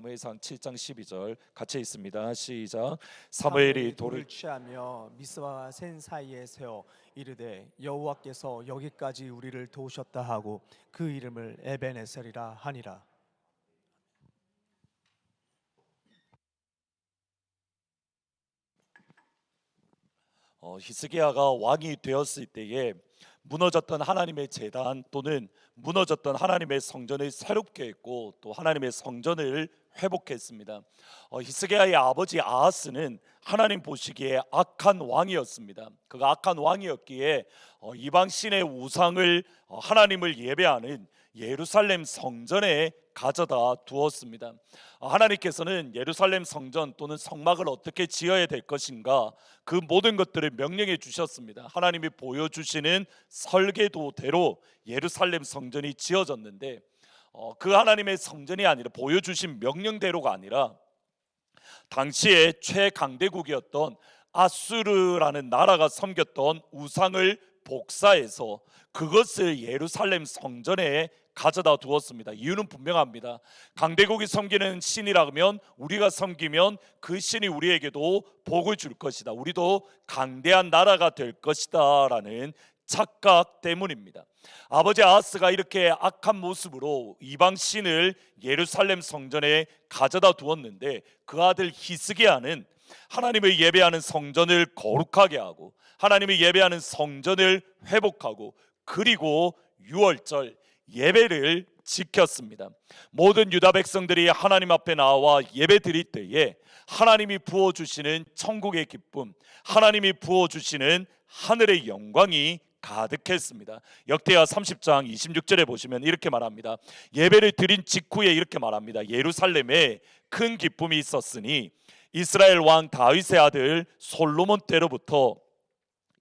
사무엘상 7장 12절 같이 있습니다. 시작. 사무엘이 돌을 취하며 미스바와 센 사이에 세워 이르되 여호와께서 여기까지 우리를 도우셨다 하고 그 이름을 에벤에셀이라 하니라. 히스기야가 왕이 되었을 때에 무너졌던 하나님의 제단 또는 무너졌던 하나님의 성전을 새롭게 했고 또 하나님의 성전을 회복했습니다. 히스기야의 아버지 아하스는 하나님 보시기에 악한 왕이었습니다. 그가 악한 왕이었기에 이방 신의 우상을 하나님을 예배하는 예루살렘 성전에 가져다 두었습니다. 하나님께서는 예루살렘 성전 또는 성막을 어떻게 지어야 될 것인가, 그 모든 것들을 명령해 주셨습니다. 하나님이 보여주시는 설계도대로 예루살렘 성전이 지어졌는데 그 하나님의 성전이 아니라 보여주신 명령대로가 아니라 당시에 최강대국이었던 아수르라는 나라가 섬겼던 우상을 복사해서 그것을 예루살렘 성전에 가져다 두었습니다. 이유는 분명합니다. 강대국이 섬기는 신이라면 우리가 섬기면 그 신이 우리에게도 복을 줄 것이다, 우리도 강대한 나라가 될 것이다 라는 착각 때문입니다. 아버지 아하스가 이렇게 악한 모습으로 이방 신을 예루살렘 성전에 가져다 두었는데 그 아들 히스기야는 하나님을 예배하는 성전을 거룩하게 하고 하나님을 예배하는 성전을 회복하고 그리고 유월절 예배를 지켰습니다. 모든 유다 백성들이 하나님 앞에 나와 예배 드릴 때에 하나님이 부어주시는 천국의 기쁨, 하나님이 부어주시는 하늘의 영광이 가득했습니다. 역대하 30장 26절에 보시면 이렇게 말합니다. 예배를 드린 직후에 이렇게 말합니다. 예루살렘에 큰 기쁨이 있었으니 이스라엘 왕 다윗의 아들 솔로몬 때로부터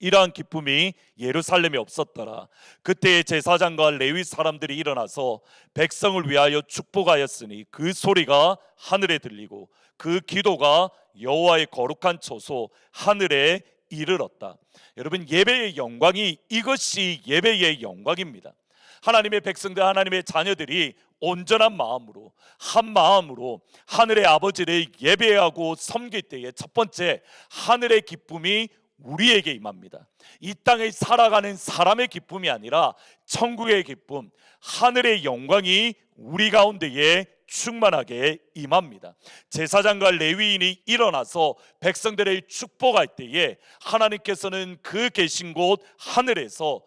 이러한 기쁨이 예루살렘에 없었더라. 그때의 제사장과 레위 사람들이 일어나서 백성을 위하여 축복하였으니 그 소리가 하늘에 들리고 그 기도가 여호와의 거룩한 처소 하늘에 이르렀다. 여러분, 예배의 영광이, 이것이 예배의 영광입니다. 하나님의 백성들, 하나님의 자녀들이 온전한 마음으로 한 마음으로 하늘의 아버지를 예배하고 섬길 때에 첫 번째 하늘의 기쁨이 우리에게 임합니다. 이 땅을 살아가는 사람의 기쁨이 아니라 천국의 기쁨, 하늘의 영광이 우리 가운데에 충만하게 임합니다. 제사장과 레위인이 일어나서 백성들을 축복할 때에 하나님께서는 그 계신 곳 하늘에서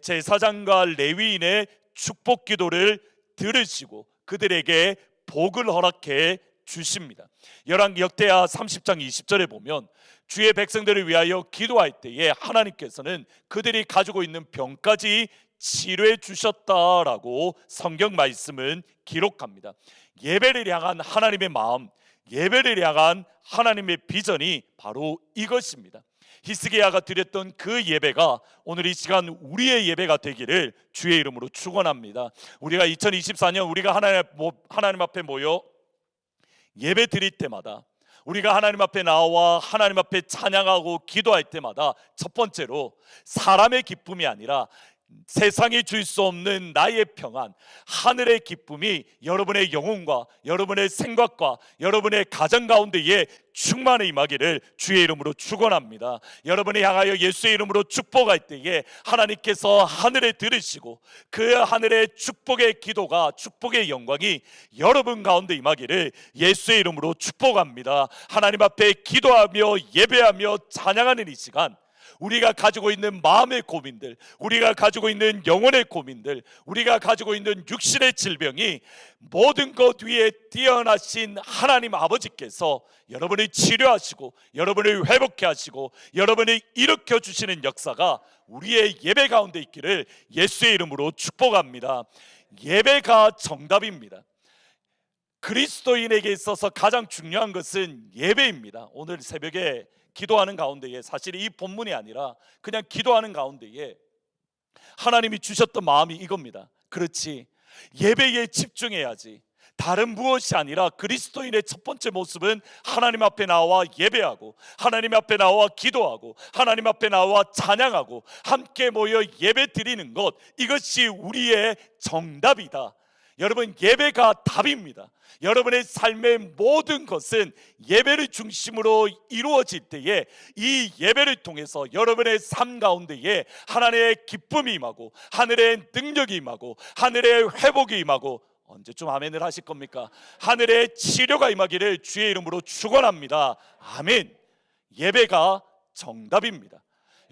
제사장과 레위인의 축복 기도를 들으시고 그들에게 복을 허락해 주십니다. 역대하 30장 20절에 보면 주의 백성들을 위하여 기도할 때에 하나님께서는 그들이 가지고 있는 병까지 치료해 주셨다라고 성경 말씀은 기록합니다. 예배를 향한 하나님의 마음, 예배를 향한 하나님의 비전이 바로 이것입니다. 히스기야가 드렸던 그 예배가 오늘 이 시간 우리의 예배가 되기를 주의 이름으로 축원합니다. 우리가 2024년 우리가 하나님 앞에 모여 예배 드릴 때마다, 우리가 하나님 앞에 나와 하나님 앞에 찬양하고 기도할 때마다 첫 번째로 사람의 기쁨이 아니라 세상이 줄 수 없는 나의 평안, 하늘의 기쁨이 여러분의 영혼과 여러분의 생각과 여러분의 가정 가운데에 충만히 임하기를 주의 이름으로 축원합니다. 여러분이 향하여 예수의 이름으로 축복할 때에 하나님께서 하늘에 들으시고 그 하늘의 축복의 기도가, 축복의 영광이 여러분 가운데 임하기를 예수의 이름으로 축복합니다. 하나님 앞에 기도하며 예배하며 찬양하는 이 시간, 우리가 가지고 있는 마음의 고민들, 우리가 가지고 있는 영혼의 고민들, 우리가 가지고 있는 육신의 질병이 모든 것 위에 뛰어나신 하나님 아버지께서 여러분을 치료하시고 여러분을 회복해 하시고 여러분을 일으켜 주시는 역사가 우리의 예배 가운데 있기를 예수의 이름으로 축복합니다. 예배가 정답입니다. 그리스도인에게 있어서 가장 중요한 것은 예배입니다. 오늘 새벽에 기도하는 가운데에, 사실 이 본문이 아니라 그냥 기도하는 가운데에 하나님이 주셨던 마음이 이겁니다. 그렇지, 예배에 집중해야지. 다른 무엇이 아니라 그리스도인의 첫 번째 모습은 하나님 앞에 나와 예배하고 하나님 앞에 나와 기도하고 하나님 앞에 나와 찬양하고 함께 모여 예배 드리는 것, 이것이 우리의 정답이다. 여러분, 예배가 답입니다. 여러분의 삶의 모든 것은 예배를 중심으로 이루어질 때에 이 예배를 통해서 여러분의 삶 가운데에 하나님의 기쁨이 임하고 하늘의 능력이 임하고 하늘의 회복이 임하고, 언제쯤 아멘을 하실 겁니까? 하늘의 치료가 임하기를 주의 이름으로 축원합니다. 아멘. 예배가 정답입니다.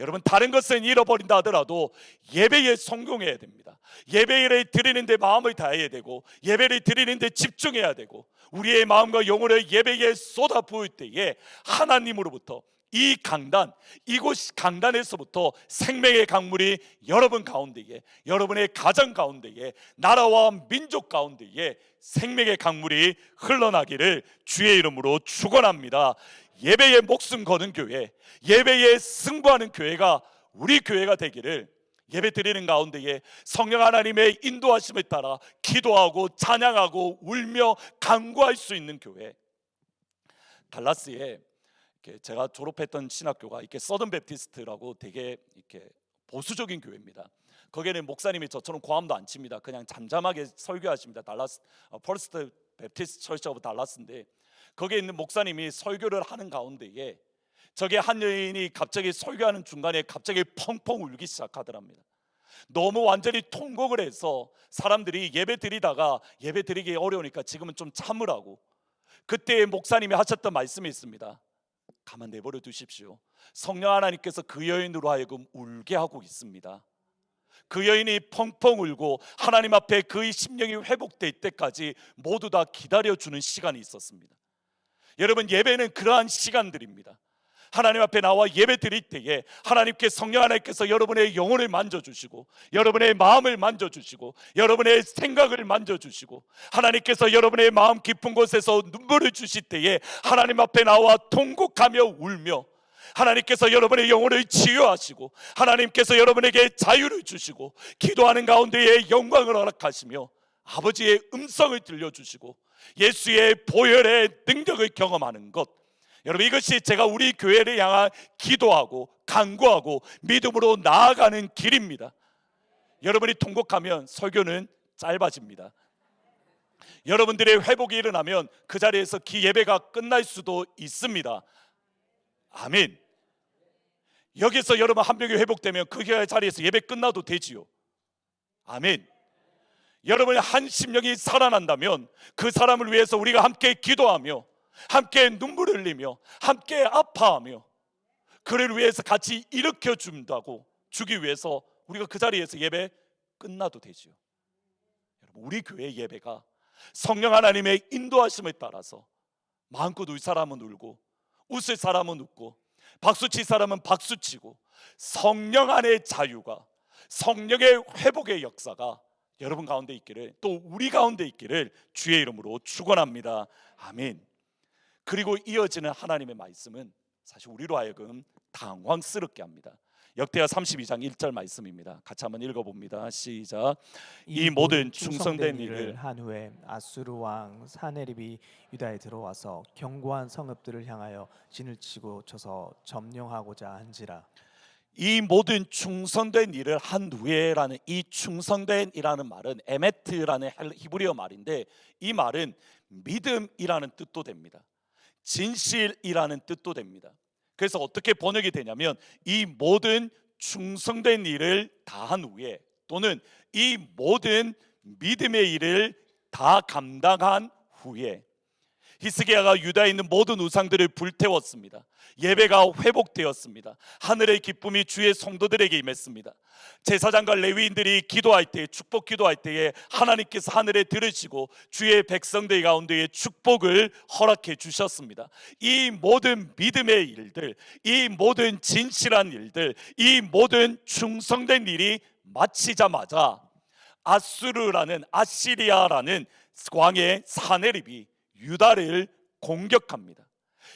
여러분, 다른 것은 잃어버린다 하더라도 예배에 성공해야 됩니다. 예배를 드리는데 마음을 다해야 되고 예배를 드리는데 집중해야 되고 우리의 마음과 영혼을 예배에 쏟아부을 때에 하나님으로부터 이 강단, 이곳 강단에서부터 생명의 강물이 여러분 가운데에, 여러분의 가정 가운데에, 나라와 민족 가운데에 생명의 강물이 흘러나기를 주의 이름으로 축원합니다. 예배에 목숨 거는 교회, 예배에 승부하는 교회가 우리 교회가 되기를, 예배 드리는 가운데에 성령 하나님의 인도하심을 따라 기도하고 찬양하고 울며 간구할 수 있는 교회. 달라스에 제가 졸업했던 신학교가 이렇게 서든 베프티스트라고 되게 이렇게 보수적인 교회입니다. 거기에는 목사님이 저처럼 고함도 안 칩니다. 그냥 잠잠하게 설교하십니다. 달라스 퍼스트 베프티스트 처치 오브 달라스인데, 거기에 있는 목사님이 설교를 하는 가운데에 저게 한 여인이 갑자기 설교하는 중간에 갑자기 펑펑 울기 시작하더랍니다. 너무 완전히 통곡을 해서 사람들이 예배 드리다가 예배 드리기 어려우니까 지금은 좀 참으라고, 그때 목사님이 하셨던 말씀이 있습니다. 가만 내버려 두십시오. 성령 하나님께서 그 여인으로 하여금 울게 하고 있습니다. 그 여인이 펑펑 울고 하나님 앞에 그의 심령이 회복될 때까지 모두 다 기다려주는 시간이 있었습니다. 여러분, 예배는 그러한 시간들입니다. 하나님 앞에 나와 예배 드릴 때에 하나님께, 성령 하나님께서 여러분의 영혼을 만져주시고 여러분의 마음을 만져주시고 여러분의 생각을 만져주시고 하나님께서 여러분의 마음 깊은 곳에서 눈물을 주실 때에 하나님 앞에 나와 통곡하며 울며 하나님께서 여러분의 영혼을 치유하시고 하나님께서 여러분에게 자유를 주시고 기도하는 가운데에 영광을 허락하시며 아버지의 음성을 들려주시고 예수의 보혈의 능력을 경험하는 것, 여러분, 이것이 제가 우리 교회를 향한 기도하고 간구하고 믿음으로 나아가는 길입니다. 여러분이 통곡하면 설교는 짧아집니다. 여러분들의 회복이 일어나면 그 자리에서 예배가 끝날 수도 있습니다. 아멘. 여기서 여러분 한 명이 회복되면 그 자리에서 예배 끝나도 되지요. 아멘. 여러분의 한 심령이 살아난다면 그 사람을 위해서 우리가 함께 기도하며 함께 눈물을 흘리며 함께 아파하며 그를 위해서 같이 일으켜 준다고 주기 위해서 우리가 그 자리에서 예배 끝나도 되지요. 여러분, 우리 교회 예배가 성령 하나님의 인도하심을 따라서 마음껏 울 사람은 울고 웃을 사람은 웃고 박수칠 사람은 박수치고 성령 안의 자유가, 성령의 회복의 역사가 여러분 가운데 있기를, 또 우리 가운데 있기를 주의 이름으로 축원합니다. 아멘. 그리고 이어지는 하나님의 말씀은 사실 우리로 하여금 당황스럽게 합니다. 역대하 32장 1절 말씀입니다. 같이 한번 읽어봅니다. 시작. 이 모든 충성된 일을 한 후에 아수르 왕 사네립이 유다에 들어와서 견고한 성읍들을 향하여 진을 치고 쳐서 점령하고자 한지라. 이 모든 충성된 일을 한 후에라는 이 충성된이라는 말은 에메트라는 히브리어 말인데, 이 말은 믿음이라는 뜻도 됩니다. 진실이라는 뜻도 됩니다. 그래서 어떻게 번역이 되냐면 이 모든 충성된 일을 다 한 후에, 또는 이 모든 믿음의 일을 다 감당한 후에, 히스기야가 유다에 있는 모든 우상들을 불태웠습니다. 예배가 회복되었습니다. 하늘의 기쁨이 주의 성도들에게 임했습니다. 제사장과 레위인들이 기도할 때, 축복 기도할 때에 하나님께서 하늘에 들으시고 주의 백성들 가운데에 축복을 허락해 주셨습니다. 이 모든 믿음의 일들, 이 모든 진실한 일들, 이 모든 충성된 일이 마치자마자 아시리아라는 왕의 사네립이 유다를 공격합니다.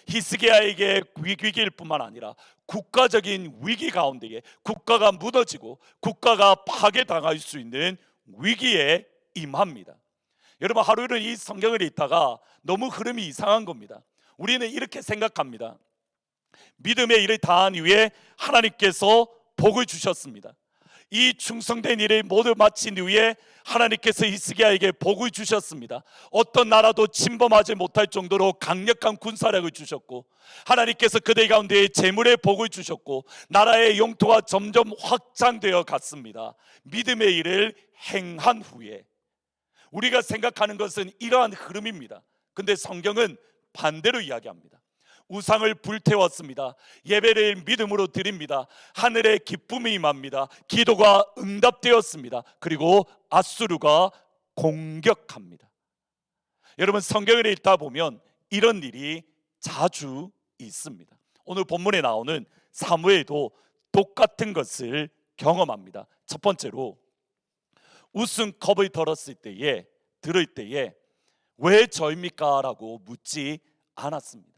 히스기야에게 위기일 뿐만 아니라 국가적인 위기 가운데에 국가가 무너지고 국가가 파괴당할 수 있는 위기에 임합니다. 여러분, 하루는 이 성경을 읽다가 너무 흐름이 이상한 겁니다. 우리는 이렇게 생각합니다. 믿음의 일을 다한 이후에 하나님께서 복을 주셨습니다. 이 충성된 일을 모두 마친 이후에 하나님께서 히스기야에게 복을 주셨습니다. 어떤 나라도 침범하지 못할 정도로 강력한 군사력을 주셨고, 하나님께서 그들 가운데 재물의 복을 주셨고, 나라의 영토가 점점 확장되어 갔습니다. 믿음의 일을 행한 후에 우리가 생각하는 것은 이러한 흐름입니다. 근데 성경은 반대로 이야기합니다. 우상을 불태웠습니다. 예배를 믿음으로 드립니다. 하늘에 기쁨이 임합니다. 기도가 응답되었습니다. 그리고 아수르가 공격합니다. 여러분, 성경을 읽다 보면 이런 일이 자주 있습니다. 오늘 본문에 나오는 사무엘도 똑같은 것을 경험합니다. 첫 번째로, 우승컵을 들을 때에 왜 저입니까? 라고 묻지 않았습니다.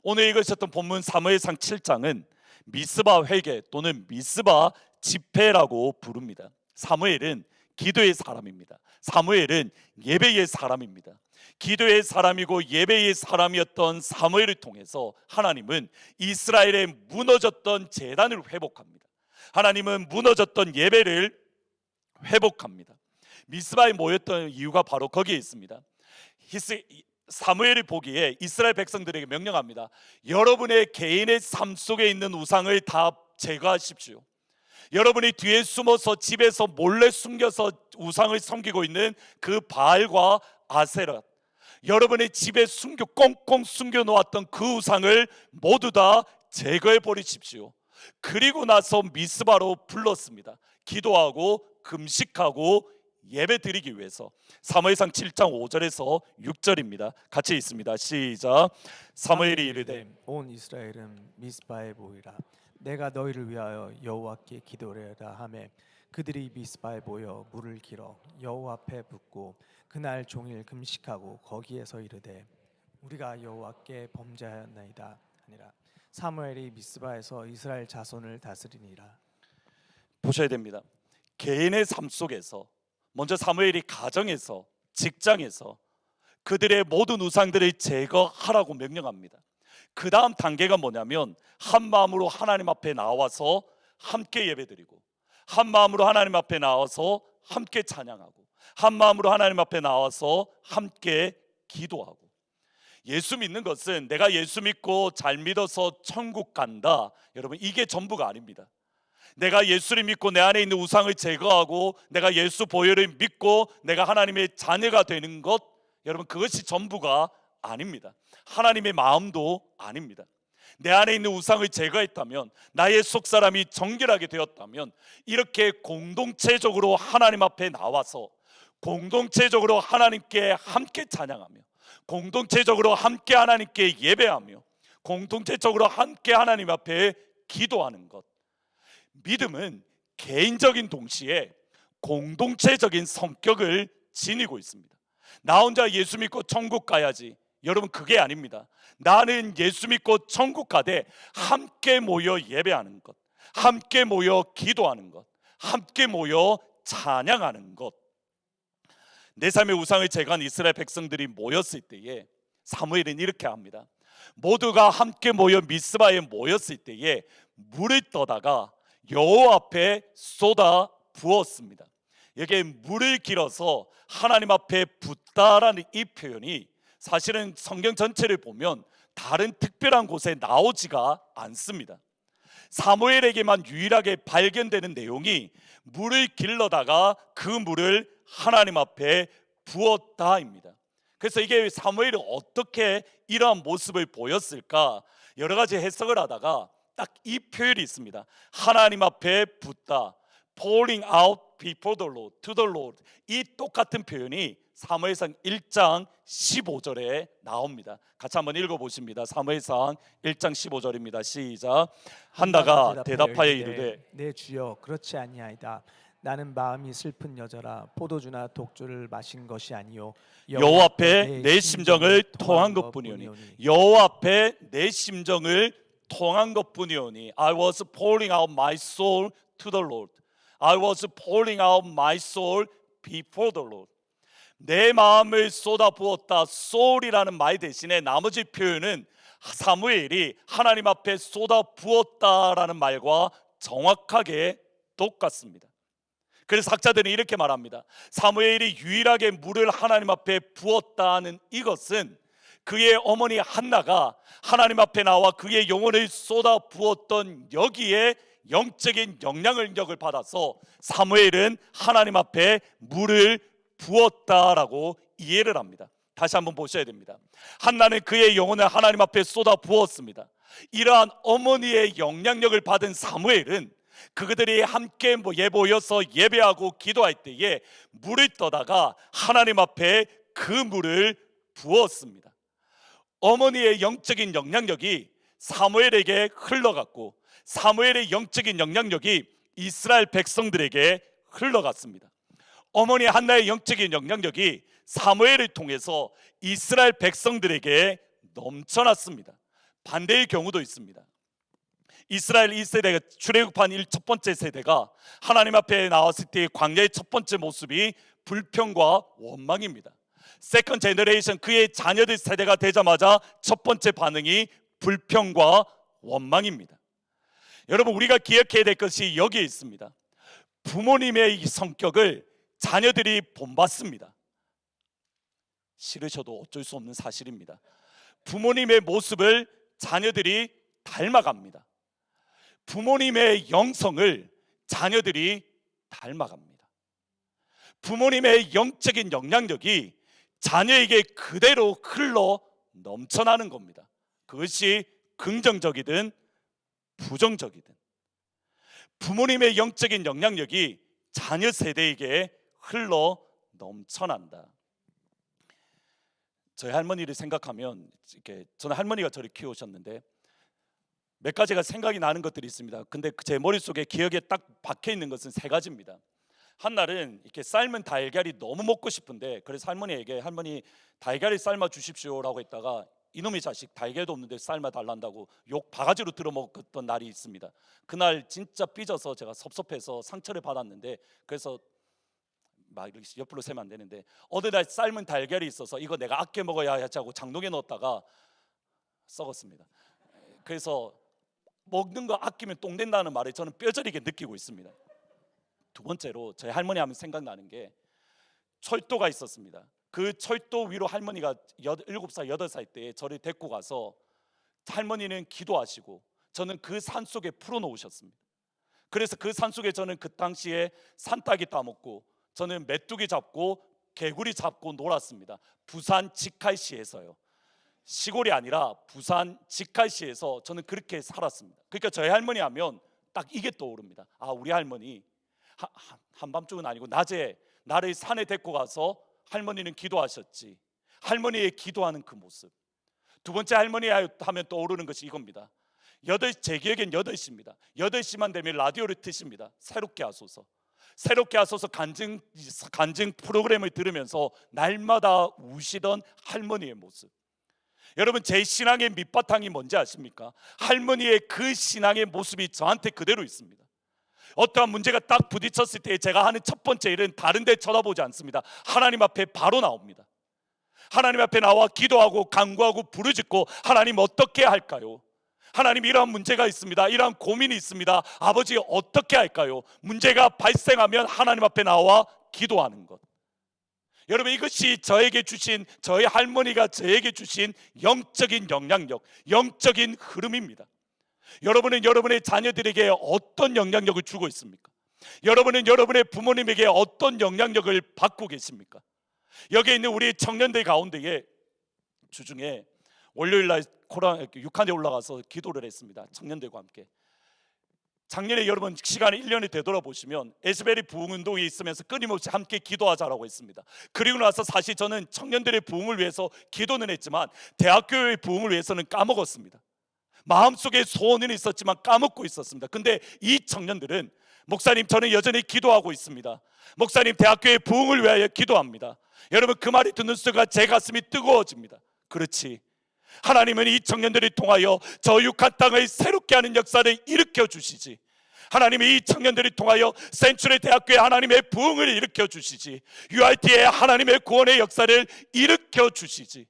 오늘 읽으셨던 본문 사무엘상 7장은 미스바 회개 또는 미스바 집회라고 부릅니다. 사무엘은 기도의 사람입니다. 사무엘은 예배의 사람입니다. 기도의 사람이고 예배의 사람이었던 사무엘을 통해서 하나님은 이스라엘의 무너졌던 제단을 회복합니다. 하나님은 무너졌던 예배를 회복합니다. 미스바에 모였던 이유가 바로 거기에 있습니다. 사무엘이 보기에 이스라엘 백성들에게 명령합니다. 여러분의 개인의 삶 속에 있는 우상을 다 제거하십시오. 여러분이 뒤에 숨어서 집에서 몰래 숨겨서 우상을 섬기고 있는 그 바알과 아세라, 여러분의 집에 꽁꽁 숨겨 놓았던 그 우상을 모두 다 제거해 버리십시오. 그리고 나서 미스바로 불렀습니다. 기도하고 금식하고 예배 드리기 위해서. 사무엘상 7장 5절에서 6절입니다. 같이 있습니다. 시작. 사무엘이 이르되 온 이스라엘은 미스바에 모이라. 내가 너희를 위하여 여호와께 기도하라 하매 그들이 미스바에 모여 물을 길어 여호와 앞에 붓고 그날 종일 금식하고 거기에서 이르되 우리가 여호와께 범죄하였나이다 하니라. 사무엘이 미스바에서 이스라엘 자손을 다스리니라. 보셔야 됩니다. 개인의 삶 속에서 먼저 사무엘이 가정에서, 직장에서 그들의 모든 우상들을 제거하라고 명령합니다. 그 다음 단계가 뭐냐면 한 마음으로 하나님 앞에 나와서 함께 예배드리고, 한 마음으로 하나님 앞에 나와서 함께 찬양하고, 한 마음으로 하나님 앞에 나와서 함께 기도하고. 예수 믿는 것은 내가 예수 믿고 잘 믿어서 천국 간다, 여러분, 이게 전부가 아닙니다. 내가 예수를 믿고 내 안에 있는 우상을 제거하고 내가 예수 보혈을 믿고 내가 하나님의 자녀가 되는 것, 여러분, 그것이 전부가 아닙니다. 하나님의 마음도 아닙니다. 내 안에 있는 우상을 제거했다면, 나의 속사람이 정결하게 되었다면, 이렇게 공동체적으로 하나님 앞에 나와서 공동체적으로 하나님께 함께 찬양하며, 공동체적으로 함께 하나님께 예배하며, 공동체적으로 함께 하나님 앞에 기도하는 것. 믿음은 개인적인 동시에 공동체적인 성격을 지니고 있습니다. 나 혼자 예수 믿고 천국 가야지, 여러분, 그게 아닙니다. 나는 예수 믿고 천국 가되 함께 모여 예배하는 것, 함께 모여 기도하는 것, 함께 모여 찬양하는 것. 내 삶의 우상을 제거한 이스라엘 백성들이 모였을 때에 사무엘은 이렇게 합니다. 모두가 함께 모여 미스바에 모였을 때에 물을 떠다가 여호와 앞에 쏟아 부었습니다. 여기에 물을 길어서 하나님 앞에 붓다라는 이 표현이 사실은 성경 전체를 보면 다른 특별한 곳에 나오지가 않습니다. 사무엘에게만 유일하게 발견되는 내용이 물을 길러다가 그 물을 하나님 앞에 부었다입니다. 그래서 이게 사무엘이 어떻게 이러한 모습을 보였을까, 여러 가지 해석을 하다가 딱 이 표현이 있습니다. 하나님 앞에 붓다, pouring out before the Lord, to the Lord. 이 똑같은 표현이 사무엘상 1장 15절에 나옵니다. 같이 한번 읽어보십니다. 사무엘상 1장 15절입니다. 시작. 한나가 대답하여 이르되 내 주여, 그렇지 아니하이다. 나는 마음이 슬픈 여자라 포도주나 독주를 마신 것이 아니요 여호와 앞에 내 심정을 토한 것뿐이오니. 여호와 앞에 내 심정을 통한 것뿐이오니. I was pouring out my soul to the Lord. I was pouring out my soul before the Lord. 내 마음을 쏟아부었다. soul이라는 말 대신에 나머지 표현은 사무엘이 하나님 앞에 쏟아부었다라는 말과 정확하게 똑같습니다. 그래서 학자들은 이렇게 말합니다. 사무엘이 유일하게 물을 하나님 앞에 부었다는 이것은 그의 어머니 한나가 하나님 앞에 나와 그의 영혼을 쏟아 부었던 여기에 영적인 영향력을 받아서 사무엘은 하나님 앞에 물을 부었다라고 이해를 합니다. 다시 한번 보셔야 됩니다. 한나는 그의 영혼을 하나님 앞에 쏟아 부었습니다. 이러한 어머니의 영향력을 받은 사무엘은 그들이 함께 모여서 예배하고 기도할 때에 물을 떠다가 하나님 앞에 그 물을 부었습니다. 어머니의 영적인 영향력이 사무엘에게 흘러갔고 사무엘의 영적인 영향력이 이스라엘 백성들에게 흘러갔습니다. 어머니 한나의 영적인 영향력이 사무엘을 통해서 이스라엘 백성들에게 넘쳐났습니다. 반대의 경우도 있습니다. 이스라엘 1세대가 출애굽한 첫 번째 세대가 하나님 앞에 나왔을 때의 광야의 첫 번째 모습이 불평과 원망입니다. 세컨 제너레이션, 그의 자녀들 세대가 되자마자 첫 번째 반응이 불평과 원망입니다. 여러분, 우리가 기억해야 될 것이 여기에 있습니다. 부모님의 이 성격을 자녀들이 본받습니다. 싫으셔도 어쩔 수 없는 사실입니다. 부모님의 모습을 자녀들이 닮아갑니다. 부모님의 영성을 자녀들이 닮아갑니다. 부모님의 영적인 영향력이 자녀에게 그대로 흘러 넘쳐나는 겁니다. 그것이 긍정적이든 부정적이든 부모님의 영적인 영향력이 자녀 세대에게 흘러 넘쳐난다. 저희 할머니를 생각하면 이렇게, 저는 할머니가 저를 키우셨는데 몇 가지가 생각이 나는 것들이 있습니다. 근데 제 머릿속에 기억에 딱 박혀 있는 것은 세 가지입니다. 한 날은 이렇게 삶은 달걀이 너무 먹고 싶은데 그래서 할머니에게 할머니 달걀을 삶아 주십시오라고 했다가 이놈의 자식 달걀도 없는데 삶아 달란다고 욕 바가지로 들어먹었던 날이 있습니다. 그날 진짜 삐져서 제가 섭섭해서 상처를 받았는데 그래서 막 이렇게 옆으로 세면 안 되는데 어느 날 삶은 달걀이 있어서 이거 내가 아껴 먹어야 하자고 장롱에 넣었다가 썩었습니다. 그래서 먹는 거 아끼면 똥 된다는 말을 저는 뼈저리게 느끼고 있습니다. 두 번째로 저희 할머니 하면 생각나는 게 철도가 있었습니다. 그 철도 위로 할머니가 7살, 8살 때 저를 데리고 가서 할머니는 기도하시고 저는 그 산속에 풀어놓으셨습니다. 그래서 그 산속에 저는 그 당시에 산딸기 따먹고 저는 메뚜기 잡고 개구리 잡고 놀았습니다. 부산 직할시에서요. 시골이 아니라 부산 직할시에서 저는 그렇게 살았습니다. 그러니까 저희 할머니 하면 딱 이게 떠오릅니다. 아, 우리 할머니 한밤중은 아니고 낮에 나를 산에 데리고 가서 할머니는 기도하셨지. 할머니의 기도하는 그 모습. 두 번째 할머니 하면 떠오르는 것이 이겁니다. 제 기억엔 8시입니다. 8시만 되면 라디오를 트십니다. 새롭게 하소서. 새롭게 하소서 간증 프로그램을 들으면서 날마다 우시던 할머니의 모습. 여러분, 제 신앙의 밑바탕이 뭔지 아십니까? 할머니의 그 신앙의 모습이 저한테 그대로 있습니다. 어떠한 문제가 딱 부딪혔을 때 제가 하는 첫 번째 일은 다른 데 쳐다보지 않습니다. 하나님 앞에 바로 나옵니다. 하나님 앞에 나와 기도하고 간구하고 부르짖고 하나님 어떻게 할까요? 하나님 이러한 문제가 있습니다. 이러한 고민이 있습니다. 아버지 어떻게 할까요? 문제가 발생하면 하나님 앞에 나와 기도하는 것. 여러분, 이것이 저에게 주신, 저희 할머니가 저에게 주신 영적인 영향력, 영적인 흐름입니다. 여러분은 여러분의 자녀들에게 어떤 영향력을 주고 있습니까? 여러분은 여러분의 부모님에게 어떤 영향력을 받고 계십니까? 여기에 있는 우리 청년들 가운데에 주중에 월요일날 육한에 올라가서 기도를 했습니다. 청년들과 함께. 작년에 여러분 시간을 1년을 되돌아보시면 에스베리 부흥운동이 있으면서 끊임없이 함께 기도하자라고 했습니다. 그리고 나서 사실 저는 청년들의 부흥을 위해서 기도는 했지만 대학교의 부흥을 위해서는 까먹었습니다. 마음속에 소원은 있었지만 까먹고 있었습니다. 근데 이 청년들은 목사님 저는 여전히 기도하고 있습니다. 목사님 대학교의 부흥을 위하여 기도합니다. 여러분, 그 말이 듣는 순간 제 가슴이 뜨거워집니다. 그렇지, 하나님은 이 청년들을 통하여 저 육한 땅을 새롭게 하는 역사를 일으켜 주시지. 하나님이 이 청년들을 통하여 센츄리 대학교에 하나님의 부흥을 일으켜 주시지. URT에 하나님의 구원의 역사를 일으켜 주시지.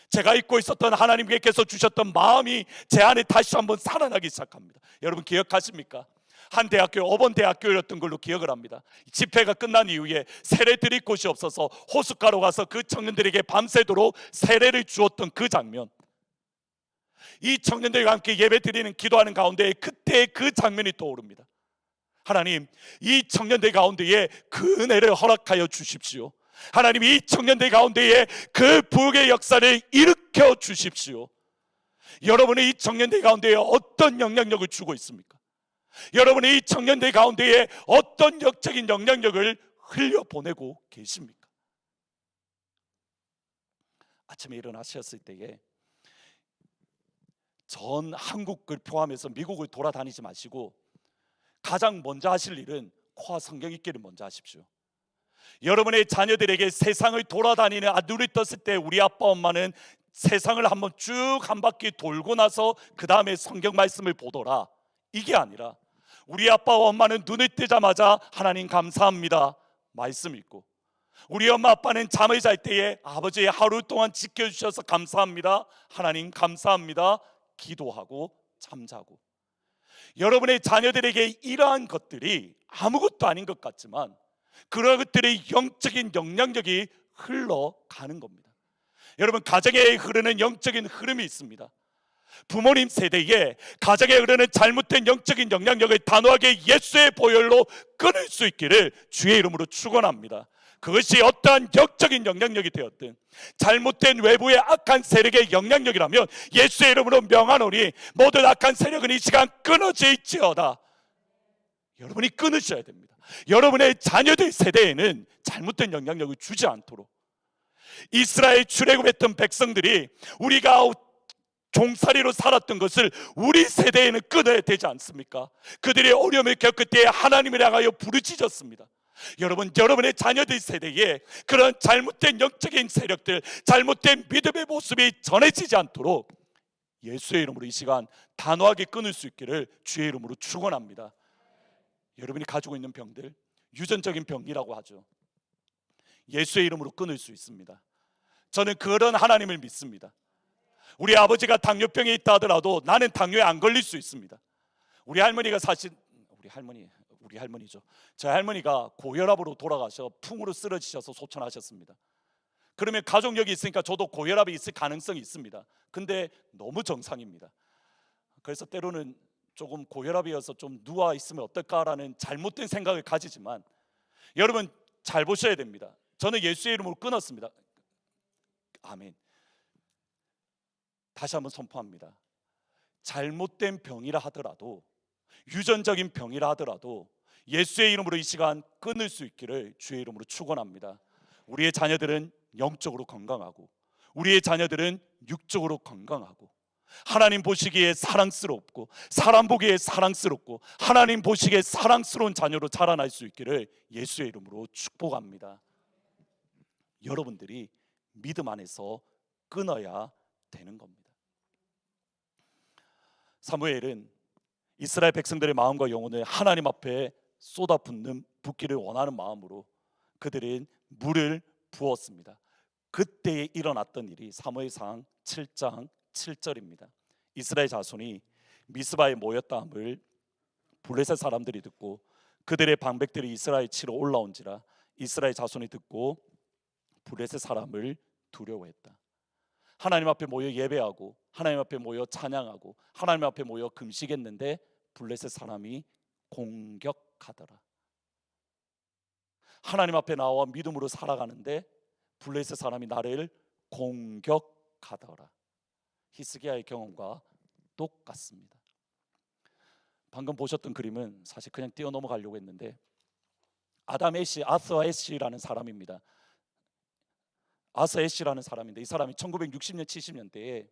제가 잊고 있었던 하나님께서 주셨던 마음이 제 안에 다시 한번 살아나기 시작합니다. 여러분 기억하십니까? 한 대학교 어본대학교였던 걸로 기억을 합니다. 집회가 끝난 이후에 세례 드릴 곳이 없어서 호숫가로 가서 그 청년들에게 밤새도록 세례를 주었던 그 장면, 이 청년들과 함께 예배 드리는 기도하는 가운데 그때 그 장면이 떠오릅니다. 하나님, 이 청년들 가운데에 그 은혜를 허락하여 주십시오. 하나님, 이 청년들 가운데에 그 부흥의 역사를 일으켜 주십시오. 여러분의 이 청년들 가운데에 어떤 영향력을 주고 있습니까? 여러분의 이 청년들 가운데에 어떤 역적인 영향력을 흘려보내고 계십니까? 아침에 일어나셨을 때에 전 한국을 포함해서 미국을 돌아다니지 마시고 가장 먼저 하실 일은 코와 성경 읽기를 먼저 하십시오. 여러분의 자녀들에게 세상을 돌아다니는 눈을 떴을 때 우리 아빠 엄마는 세상을 한번 쭉 한 바퀴 돌고 나서 그 다음에 성경 말씀을 보더라, 이게 아니라 우리 아빠 엄마는 눈을 뜨자마자 하나님 감사합니다 말씀 읽고, 우리 엄마 아빠는 잠을 잘 때에 아버지 하루 동안 지켜주셔서 감사합니다 하나님 감사합니다 기도하고 잠자고, 여러분의 자녀들에게 이러한 것들이 아무것도 아닌 것 같지만 그런 것들의 영적인 영향력이 흘러가는 겁니다. 여러분, 가정에 흐르는 영적인 흐름이 있습니다. 부모님 세대에 가정에 흐르는 잘못된 영적인 영향력을 단호하게 예수의 보혈로 끊을 수 있기를 주의 이름으로 축원합니다. 그것이 어떠한 영적인 영향력이 되었든 잘못된 외부의 악한 세력의 영향력이라면 예수의 이름으로 명하노니 모든 악한 세력은 이 시간 끊어질지어다. 여러분이 끊으셔야 됩니다. 여러분의 자녀들 세대에는 잘못된 영향력을 주지 않도록. 이스라엘 출애굽했던 백성들이 우리가 종살이로 살았던 것을 우리 세대에는 끊어야 되지 않습니까? 그들이 어려움을 겪을 때 하나님을 향하여 부르짖었습니다. 여러분, 여러분의 자녀들 세대에 그런 잘못된 영적인 세력들, 잘못된 믿음의 모습이 전해지지 않도록 예수의 이름으로 이 시간 단호하게 끊을 수 있기를 주의 이름으로 축원합니다. 여러분이 가지고 있는 병들, 유전적인 병이라고 하죠. 예수의 이름으로 끊을 수 있습니다. 저는 그런 하나님을 믿습니다. 우리 아버지가 당뇨병에 있다 하더라도 나는 당뇨에 안 걸릴 수 있습니다. 우리 할머니가 사실 우리 할머니죠. 제 할머니가 고혈압으로 돌아가셔 풍으로 쓰러지셔서 소천하셨습니다. 그러면 가족력이 있으니까 저도 고혈압이 있을 가능성이 있습니다. 근데 너무 정상입니다. 그래서 때로는 조금 고혈압이어서 좀 누워 있으면 어떨까라는 잘못된 생각을 가지지만 여러분 잘 보셔야 됩니다. 저는 예수의 이름으로 끊었습니다. 아멘. 다시 한번 선포합니다. 잘못된 병이라 하더라도, 유전적인 병이라 하더라도 예수의 이름으로 이 시간 끊을 수 있기를 주의 이름으로 축원합니다. 우리의 자녀들은 영적으로 건강하고 우리의 자녀들은 육적으로 건강하고 하나님 보시기에 사랑스럽고 사람 보기에 사랑스럽고 하나님 보시기에 사랑스러운 자녀로 자라날 수 있기를 예수의 이름으로 축복합니다. 여러분들이 믿음 안에서 끊어야 되는 겁니다. 사무엘은 이스라엘 백성들의 마음과 영혼을 하나님 앞에 쏟아붓기를 원하는 마음으로 그들은 물을 부었습니다. 그때 일어났던 일이 사무엘상 7장 7절입니다. 이스라엘 자손이 미스바에 모였다함을 블레셋 사람들이 듣고 그들의 방백들이 이스라엘 치러 올라온지라 이스라엘 자손이 듣고 블레셋 사람을 두려워했다. 하나님 앞에 모여 예배하고 하나님 앞에 모여 찬양하고 하나님 앞에 모여 금식했는데 블레셋 사람이 공격하더라. 하나님 앞에 나와 믿음으로 살아가는데 블레셋 사람이 나를 공격하더라. 히스기야의 경험과 똑같습니다. 방금 보셨던 그림은 사실 그냥 뛰어넘어가려고 했는데 아담 애쉬, 아서 애쉬라는 사람입니다. 아서 애쉬라는 사람인데 이 사람이 1960년 70년대에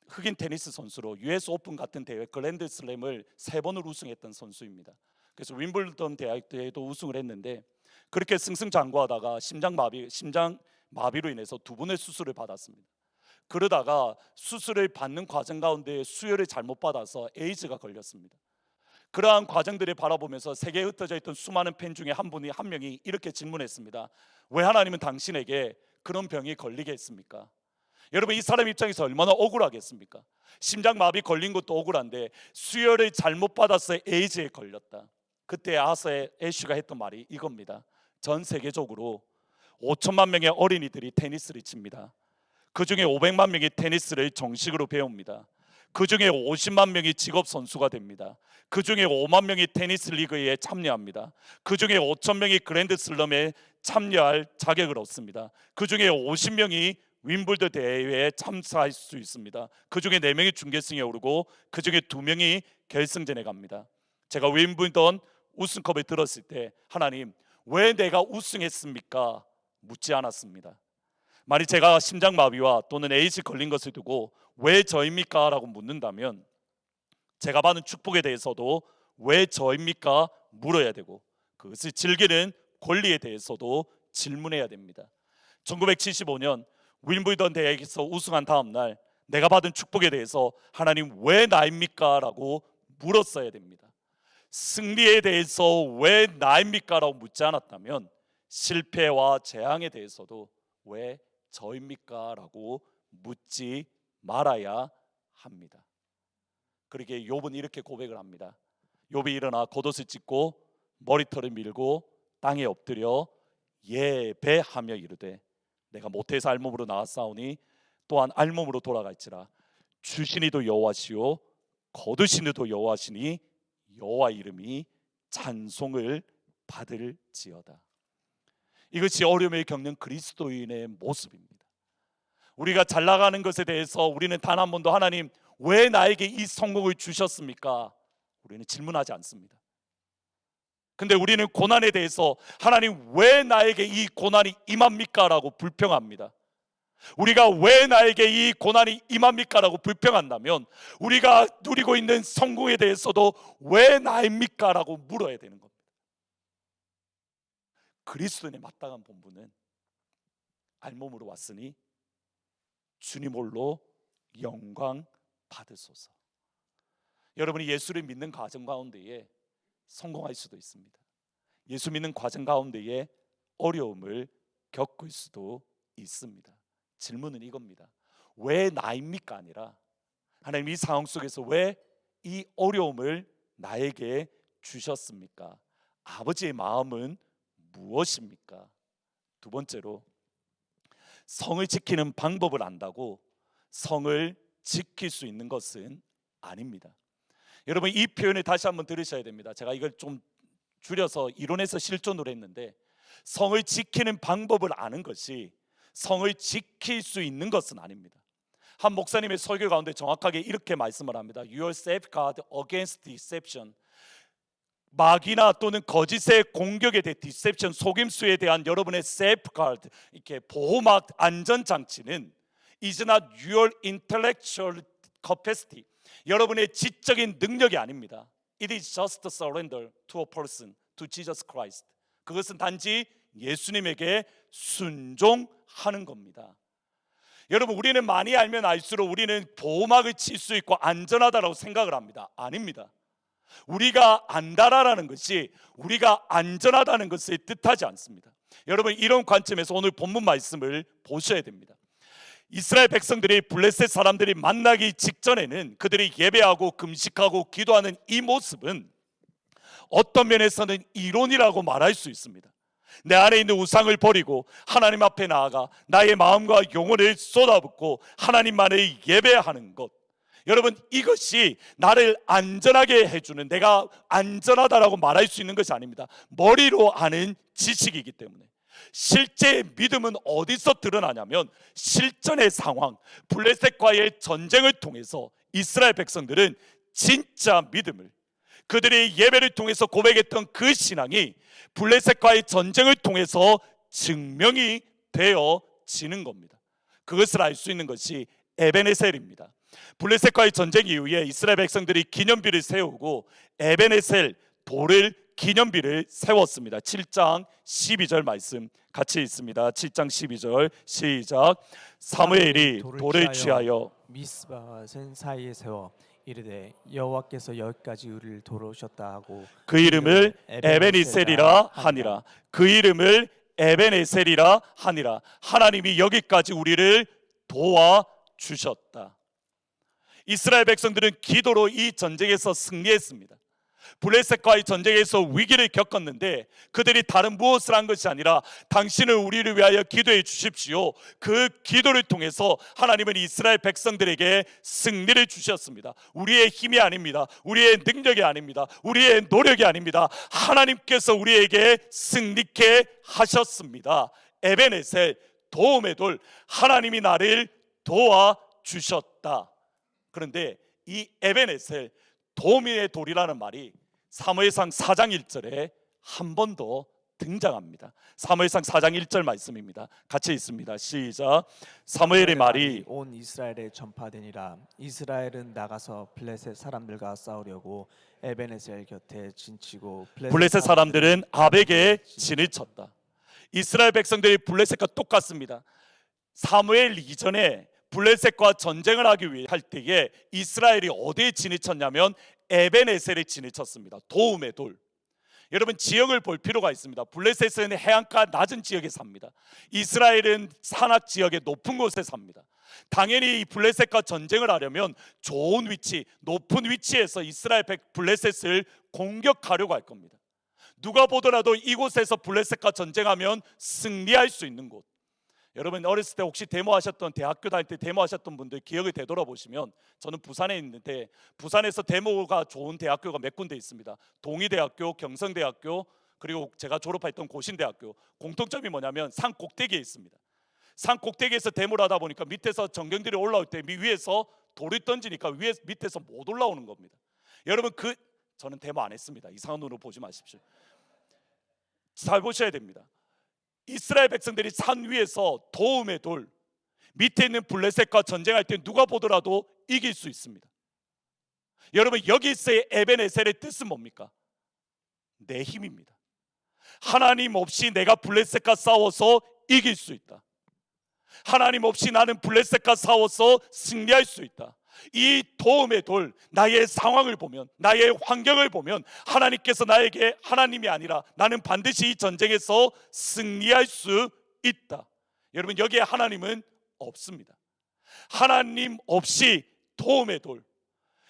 흑인 테니스 선수로 US 오픈 같은 대회 글랜드 슬램을 3번을 우승했던 선수입니다. 그래서 윈블던 대회도 우승을 했는데 그렇게 승승장구하다가 심장 마비로 인해서 2번의 수술을 받았습니다. 그러다가 수술을 받는 과정 가운데 수혈을 잘못 받아서 에이즈가 걸렸습니다. 그러한 과정들을 바라보면서 세계에 흩어져 있던 수많은 팬 중에 한 명이 이렇게 질문했습니다. 왜 하나님은 당신에게 그런 병이 걸리게 했습니까? 여러분, 이 사람 입장에서 얼마나 억울하겠습니까? 심장마비 걸린 것도 억울한데 수혈을 잘못 받아서 에이즈에 걸렸다. 그때 아하스의 애쉬가 했던 말이 이겁니다. 전 세계적으로 5천만 명의 어린이들이 테니스를 칩니다. 그 중에 500만 명이 테니스를 정식으로 배웁니다. 그 중에 50만 명이 직업 선수가 됩니다. 그 중에 5만 명이 테니스 리그에 참여합니다. 그 중에 5천 명이 그랜드슬럼에 참여할 자격을 얻습니다. 그 중에 50명이 윈블드 대회에 참가할 수 있습니다. 그 중에 4명이 준결승에 오르고 그 중에 2명이 결승전에 갑니다. 제가 윈블던 우승컵을 들었을 때 하나님, 왜 내가 우승했습니까? 묻지 않았습니다. 만약 제가 심장마비와 또는 에이즈 걸린 것을 두고 왜 저입니까? 라고 묻는다면 제가 받은 축복에 대해서도 왜 저입니까? 물어야 되고, 그것을 즐기는 권리에 대해서도 질문해야 됩니다. 1975년 윈블던 대회에서 우승한 다음 날 내가 받은 축복에 대해서 하나님, 왜 나입니까? 라고 물었어야 됩니다. 승리에 대해서 왜 나입니까? 라고 묻지 않았다면 실패와 재앙에 대해서도 왜 저입니까? 라고 묻지 말아야 합니다. 그러기에 욥은 이렇게 고백을 합니다. 욥이 일어나 겉옷을 찢고 머리털을 밀고 땅에 엎드려 예배하며 이르되 내가 모태에서 알몸으로 나왔사오니 또한 알몸으로 돌아갈지라. 주시니도 여호와시요 거두시니도 여호와시니 여호와 이름이 찬송을 받을지어다. 이것이 어려움을 겪는 그리스도인의 모습입니다. 우리가 잘 나가는 것에 대해서 우리는 단 한 번도 하나님, 왜 나에게 이 성공을 주셨습니까? 우리는 질문하지 않습니다. 근데 우리는 고난에 대해서 하나님, 왜 나에게 이 고난이 임합니까? 라고 불평합니다. 우리가 왜 나에게 이 고난이 임합니까? 라고 불평한다면 우리가 누리고 있는 성공에 대해서도 왜 나입니까? 라고 물어야 되는 겁니다. 그리스도인의 마땅한 본분은 알몸으로 왔으니 주님 홀로 영광 받으소서. 여러분이 예수를 믿는 과정 가운데에 성공할 수도 있습니다. 예수 믿는 과정 가운데에 어려움을 겪을 수도 있습니다. 질문은 이겁니다. 왜 나입니까? 아니라 하나님, 이 상황 속에서 왜 이 어려움을 나에게 주셨습니까? 아버지의 마음은 무엇입니까? 두 번째로, 성을 지키는 방법을 안다고 성을 지킬 수 있는 것은 아닙니다. 여러분, 이 표현을 다시 한번 들으셔야 됩니다. 제가 이걸 좀 줄여서 이론에서 실존으로 했는데, 성을 지키는 방법을 아는 것이 성을 지킬 수 있는 것은 아닙니다. 한 목사님의 설교 가운데 정확하게 이렇게 말씀을 합니다. Your safeguard against deception. 마귀나 또는 거짓의 공격에 대해 디셉션, 속임수에 대한 여러분의 safeguard, 이렇게 보호막, 안전장치는 is not your intellectual capacity. 여러분의 지적인 능력이 아닙니다. It is just surrender to a person, to Jesus Christ. 그것은 단지 예수님에게 순종하는 겁니다. 여러분, 우리는 많이 알면 알수록 우리는 보호막을 칠 수 있고 안전하다고 생각을 합니다. 아닙니다. 우리가 안다라는 것이 우리가 안전하다는 것을 뜻하지 않습니다. 여러분, 이런 관점에서 오늘 본문 말씀을 보셔야 됩니다. 이스라엘 백성들이 블레셋 사람들이 만나기 직전에는 그들이 예배하고 금식하고 기도하는 이 모습은 어떤 면에서는 이론이라고 말할 수 있습니다. 내 안에 있는 우상을 버리고 하나님 앞에 나아가 나의 마음과 영혼을 쏟아붓고 하나님만을 예배하는 것, 여러분, 이것이 나를 안전하게 해주는, 내가 안전하다라고 말할 수 있는 것이 아닙니다. 머리로 아는 지식이기 때문에. 실제 믿음은 어디서 드러나냐면 실전의 상황, 블레셋과의 전쟁을 통해서 이스라엘 백성들은 진짜 믿음을, 그들의 예배를 통해서 고백했던 그 신앙이 블레셋과의 전쟁을 통해서 증명이 되어지는 겁니다. 그것을 알 수 있는 것이 에베네셀입니다. 블레셋과의 전쟁 이후에 이스라엘 백성들이 기념비를 세우고 에베네셀 돌을 기념비를 세웠습니다. 7장 12절 말씀 같이 있습니다. 7장 12절 시작. 사무엘이 돌을 취하여 미스바센 사이에 세워 이르되 여호와께서 여기까지 우리를 돌아오셨다 하고 그 이름을 에베네셀이라 하니라. 그 이름을 에베네셀이라 하니라. 하나님이 여기까지 우리를 도와주셨다. 이스라엘 백성들은 기도로 이 전쟁에서 승리했습니다. 블레셋과의 전쟁에서 위기를 겪었는데 그들이 다른 무엇을 한 것이 아니라 당신은 우리를 위하여 기도해 주십시오. 그 기도를 통해서 하나님은 이스라엘 백성들에게 승리를 주셨습니다. 우리의 힘이 아닙니다. 우리의 능력이 아닙니다. 우리의 노력이 아닙니다. 하나님께서 우리에게 승리케 하셨습니다. 에베네셀, 도움의 돌, 하나님이 나를 도와주셨다. 그런데 이 에베네셀, 도움의 돌이라는 말이 사무엘상 4장 1절에 한 번 더 등장합니다. 사무엘상 4장 1절 말씀입니다. 같이 읽습니다. 시작. 사무엘의 말이 온 이스라엘에 전파되니라. 이스라엘은 나가서 블레셋 사람들과 싸우려고 에베네셀 곁에 진치고 블레셋 사람들은 아벡에 진을 쳤다. 이스라엘 백성들이 블레셋과 똑같습니다. 사무엘 이전에 블레셋과 전쟁을 하기 위해 할 때에 이스라엘이 어디에 진을 쳤냐면 에베네셀에 진을 쳤습니다. 도움의 돌. 여러분 지형을 볼 필요가 있습니다. 블레셋은 해안가 낮은 지역에 삽니다. 이스라엘은 산악 지역의 높은 곳에 삽니다. 당연히 이 블레셋과 전쟁을 하려면 좋은 위치, 높은 위치에서 이스라엘 블레셋을 공격하려고 할 겁니다. 누가 보더라도 이곳에서 블레셋과 전쟁하면 승리할 수 있는 곳. 여러분 어렸을 때 혹시 데모하셨던, 대학교 다닐 때 데모하셨던 분들 기억을 되돌아보시면, 저는 부산에 있는데 부산에서 데모가 좋은 대학교가 몇 군데 있습니다. 동의대학교, 경성대학교, 그리고 제가 졸업했던 고신대학교. 공통점이 뭐냐면 산 꼭대기에 있습니다. 산 꼭대기에서 데모를 하다 보니까 밑에서 전경들이 올라올 때 위에서 돌을 던지니까 밑에서 못 올라오는 겁니다. 여러분 저는 데모 안 했습니다. 이상한 눈으로 보지 마십시오. 잘 보셔야 됩니다. 이스라엘 백성들이 산 위에서 도움의 돌, 밑에 있는 블레셋과 전쟁할 때 누가 보더라도 이길 수 있습니다. 여러분 여기서의 에베네셀의 뜻은 뭡니까? 내 힘입니다. 하나님 없이 내가 블레셋과 싸워서 이길 수 있다. 하나님 없이 나는 블레셋과 싸워서 승리할 수 있다. 이 도움의 돌, 나의 상황을 보면, 나의 환경을 보면 하나님께서 나에게, 하나님이 아니라 나는 반드시 이 전쟁에서 승리할 수 있다. 여러분 여기에 하나님은 없습니다. 하나님 없이 도움의 돌,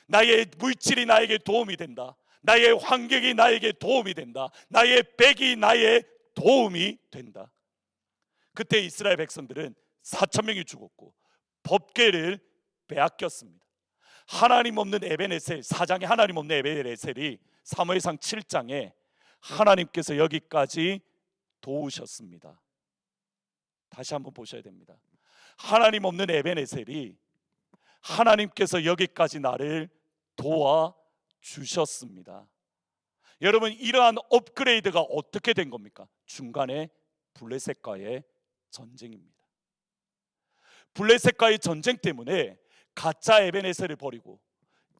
나의 물질이 나에게 도움이 된다. 나의 환경이 나에게 도움이 된다. 나의 백이 나의 도움이 된다. 그때 이스라엘 백성들은 4천 명이 죽었고 법궤를 빼앗겼습니다. 하나님 없는 에베네셀, 4장에 하나님 없는 에베네셀이 사무엘상 7장에 하나님께서 여기까지 도우셨습니다. 다시 한번 보셔야 됩니다. 하나님 없는 에베네셀이 하나님께서 여기까지 나를 도와주셨습니다. 여러분 이러한 업그레이드가 어떻게 된 겁니까? 중간에 블레셋과의 전쟁입니다. 블레셋과의 전쟁 때문에 가짜 에베네셀을 버리고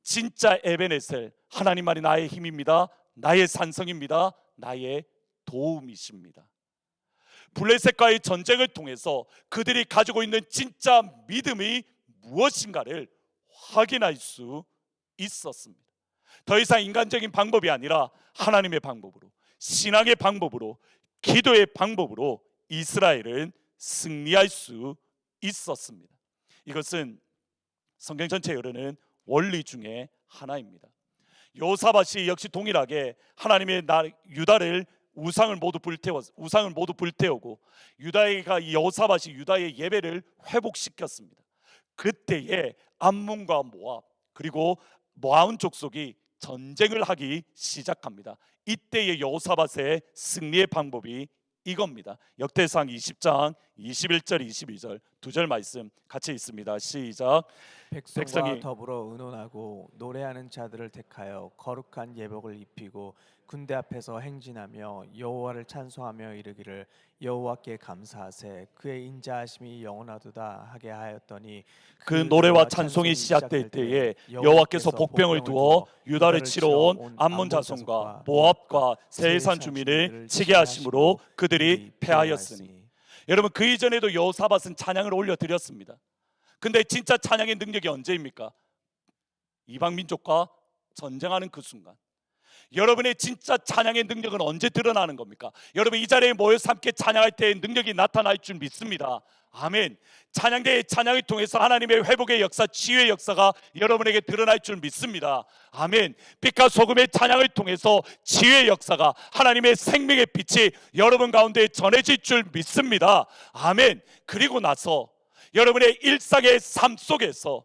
진짜 에베네셀, 하나님만이 나의 힘입니다. 나의 산성입니다. 나의 도움이십니다. 블레셋과의 전쟁을 통해서 그들이 가지고 있는 진짜 믿음이 무엇인가를 확인할 수 있었습니다. 더 이상 인간적인 방법이 아니라 하나님의 방법으로, 신앙의 방법으로, 기도의 방법으로 이스라엘은 승리할 수 있었습니다. 이것은 성경 전체에 흐르는 원리 중에 하나입니다. 여호사밧이 역시 동일하게 하나님의 유다를 우상을 모두 불태우고 유다가 여호사밧이 유다의 예배를 회복시켰습니다. 그때에 암몬과 모압 그리고 모아운 족속이 전쟁을 하기 시작합니다. 이때의 여호사밧의 승리의 방법이 이겁니다. 역대상 20장 21절 22절 두 절 말씀 같이 읽습니다. 시작. 백성과 더불어 의논하고 노래하는 자들을 택하여 거룩한 예복을 입히고 군대 앞에서 행진하며 여호와를 찬송하며 이르기를 여호와께 감사하세 그의 인자하심이 영원하도다 하게 하였더니 그 노래와 찬송이 시작될 때에 여호와께서 복병을 두어 유다를 치러 온 암몬 자손과 모압과 세일산 주민을 치게 하심으로 그들이 패하였으니. 여러분 그 이전에도 여호사밧은 찬양을 올려드렸습니다. 근데 진짜 찬양의 능력이 언제입니까? 이방 민족과 전쟁하는 그 순간. 여러분의 진짜 찬양의 능력은 언제 드러나는 겁니까? 여러분 이 자리에 모여서 함께 찬양할 때 능력이 나타날 줄 믿습니다. 아멘. 찬양대의 찬양을 통해서 하나님의 회복의 역사, 치유의 역사가 여러분에게 드러날 줄 믿습니다. 아멘. 빛과 소금의 찬양을 통해서 치유의 역사가, 하나님의 생명의 빛이 여러분 가운데 전해질 줄 믿습니다. 아멘. 그리고 나서 여러분의 일상의 삶 속에서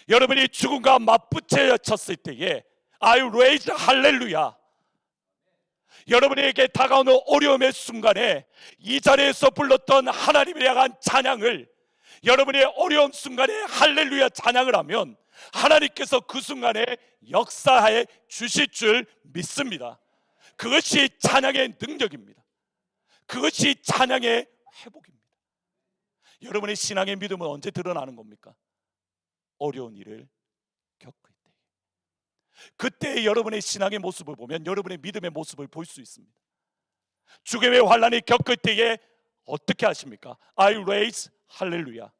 여러분이 죽음과 맞붙여졌을 때에 I raise 할렐루야, 여러분에게 다가오는 어려움의 순간에 이 자리에서 불렀던 하나님을 향한 찬양을, 여러분의 어려움 순간에 할렐루야 찬양을 하면 하나님께서 그 순간에 역사해 주실 줄 믿습니다. 그것이 찬양의 능력입니다. 그것이 찬양의 회복입니다. 여러분의 신앙의 믿음은 언제 드러나는 겁니까? 어려운 일을 겪을 때. 그때 여러분의 신앙의 모습을 보면 여러분의 믿음의 모습을 볼 수 있습니다. 죽음의 환난을 겪을 때에 어떻게 하십니까? I raise 할렐루야.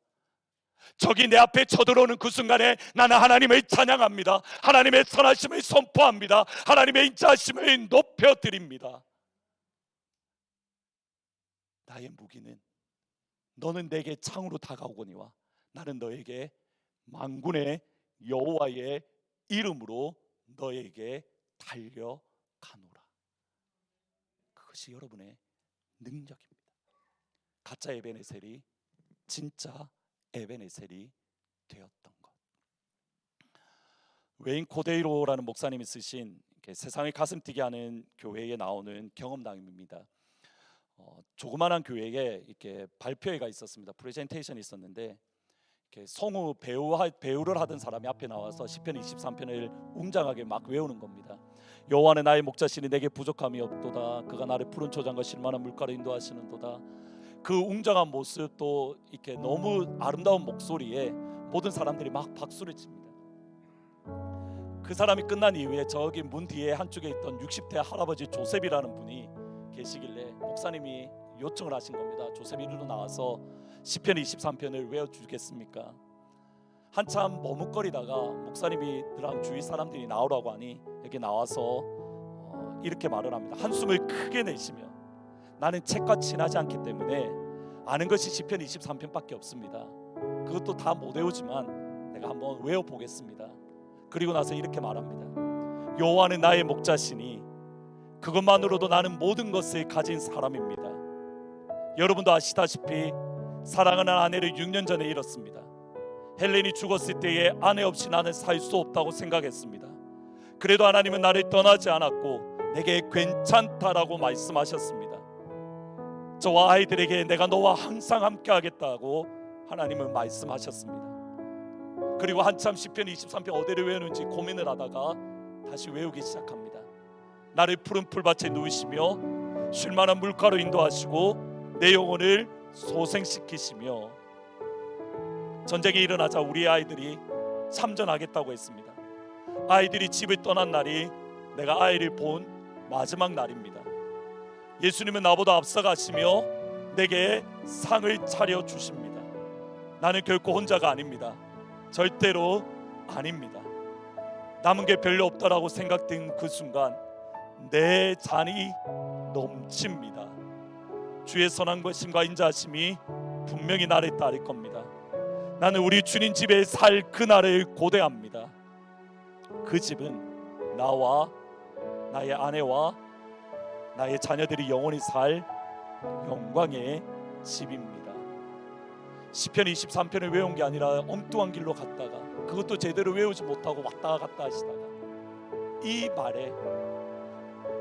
적이 내 앞에 쳐들어오는 그 순간에 나는 하나님을 찬양합니다. 하나님의 선하심을 선포합니다. 하나님의 인자하심을 높여드립니다. 나의 무기는 너는 내게 창으로 다가오거니와 나는 너에게 만군의 여호와의 이름으로 너에게 달려가노라. 그것이 여러분의 능력입니다. 가짜 에베네셀이 진짜 에베네셀이 되었던 것. 웨인 코데이로라는 목사님이 쓰신 세상을 가슴 뛰게 하는 교회에 나오는 경험담입니다. 조그만한 교회에 이렇게 발표회가 있었습니다. 프레젠테이션이 있었는데 성우 배우를 하던 사람이 앞에 나와서 시편 23편을 웅장하게 막 외우는 겁니다. 여호와는 나의 목자시니 내게 부족함이 없도다. 그가 나를 푸른 초장과 실만한 물가로 인도하시는도다. 그 웅장한 모습, 또 이렇게 너무 아름다운 목소리에 모든 사람들이 막 박수를 칩니다. 그 사람이 끝난 이후에 저기 문 뒤에 한쪽에 있던 60대 할아버지 조셉이라는 분이 계시길래 목사님이 요청을 하신 겁니다. 조셉이 이리로 나와서 시편 23편을 외워주겠습니까? 한참 머뭇거리다가 목사님이 그랑 주위 사람들이 나오라고 하니 여기 나와서 이렇게 말을 합니다. 한숨을 크게 내쉬며, 나는 책과 친하지 않기 때문에 아는 것이 시편 23편밖에 없습니다. 그것도 다 못 외우지만 내가 한번 외워보겠습니다. 그리고 나서 이렇게 말합니다. 여호와는 나의 목자시니 그것만으로도 나는 모든 것을 가진 사람입니다. 여러분도 아시다시피 사랑하는 아내를 6년 전에 잃었습니다. 헬렌이 죽었을 때에 아내 없이 나는 살 수 없다고 생각했습니다. 그래도 하나님은 나를 떠나지 않았고 내게 괜찮다라고 말씀하셨습니다. 저와 아이들에게 내가 너와 항상 함께 하겠다고 하나님은 말씀하셨습니다. 그리고 한참 시편 23편 어디를 외우는지 고민을 하다가 다시 외우기 시작합니다. 나를 푸른 풀밭에 누이시며 쉴만한 물가로 인도하시고 내 영혼을 소생시키시며. 전쟁이 일어나자 우리 아이들이 참전하겠다고 했습니다. 아이들이 집을 떠난 날이 내가 아이를 본 마지막 날입니다. 예수님은 나보다 앞서가시며 내게 상을 차려 주십니다. 나는 결코 혼자가 아닙니다. 절대로 아닙니다. 남은 게 별로 없다라고 생각된 그 순간 내 잔이 넘칩니다. 주의 선한 것임과 인자하심이 분명히 나를 따를 겁니다. 나는 우리 주님 집에 살 그날을 고대합니다. 그 집은 나와 나의 아내와 나의 자녀들이 영원히 살 영광의 집입니다. 시편 23편을 외운 게 아니라 엉뚱한 길로 갔다가 그것도 제대로 외우지 못하고 왔다 갔다 하시다가 이 말에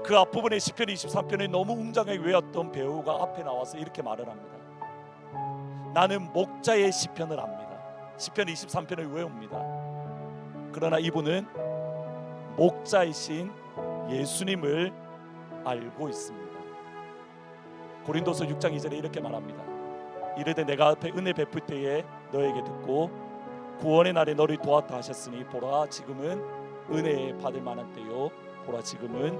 그 앞부분에 시편 23편을 너무 웅장하게 외웠던 배우가 앞에 나와서 이렇게 말을 합니다. 나는 목자의 시편을 합니다. 시편 23편을 외웁니다. 그러나 이분은 목자이신 예수님을 알고 있습니다. 고린도서 6장 2절에 이렇게 말합니다. 이르되 내가 은혜 베풀 때에 너에게 듣고 구원의 날에 너를 도왔다 하셨으니 보라 지금은 은혜 받을 만한 때요 보라 지금은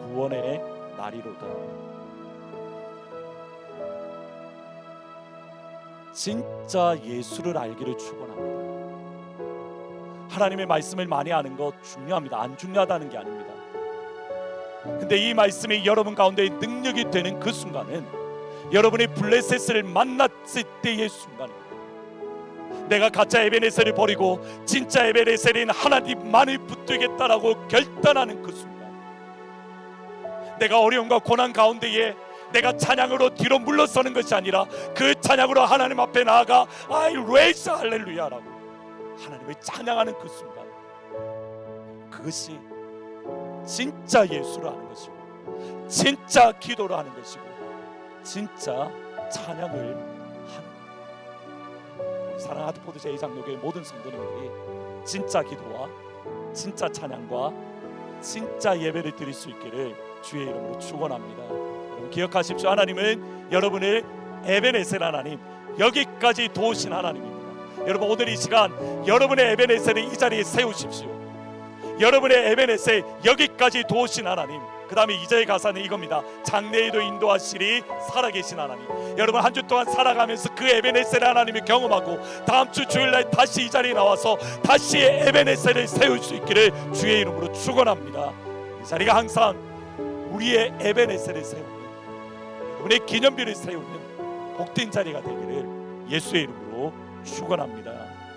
구원의 날이로다. 진짜 예수를 알기를 축원합니다. 하나님의 말씀을 많이 아는 것 중요합니다. 안 중요하다는 게 아닙니다. 근데 이 말씀이 여러분 가운데 능력이 되는 그 순간은 여러분이 블레셋을 만났을 때의 순간입니다. 내가 가짜 에베네셀을 버리고 진짜 에베네셀인 하나님만을 붙들겠다라고 결단하는 그 순간, 내가 어려움과 고난 가운데에 내가 찬양으로 뒤로 물러서는 것이 아니라 그 찬양으로 하나님 앞에 나아가 I raise 할렐루야라고 하나님을 찬양하는 그 순간, 그것이 진짜 예수를 하는 것이고 진짜 기도를 하는 것이고 진짜 찬양을 하는 거예요. 사랑하는 하트포드 제2장로교회 모든 성도님들이 진짜 기도와 진짜 찬양과 진짜 예배를 드릴 수 있기를 주의 이름으로 축원합니다. 여러분 기억하십시오. 하나님은 여러분을 에베네셀 하나님, 여기까지 도우신 하나님입니다. 여러분 오늘 이 시간 여러분의 에베네셀을 이 자리에 세우십시오. 여러분의 에베네셀, 여기까지 도우신 하나님. 그 다음에 2절의 가사는 이겁니다. 장래에도 인도하시리 살아계신 하나님. 여러분 한 주 동안 살아가면서 그 에베네셀 하나님을 경험하고 다음 주 주일날 다시 이 자리에 나와서 다시 에베네셀을 세울 수 있기를 주의 이름으로 축원합니다. 이 자리가 항상 우리의 에베네셀을 세우는, 여러분의 기념비를 세우는 복된 자리가 되기를 예수의 이름으로 축원합니다.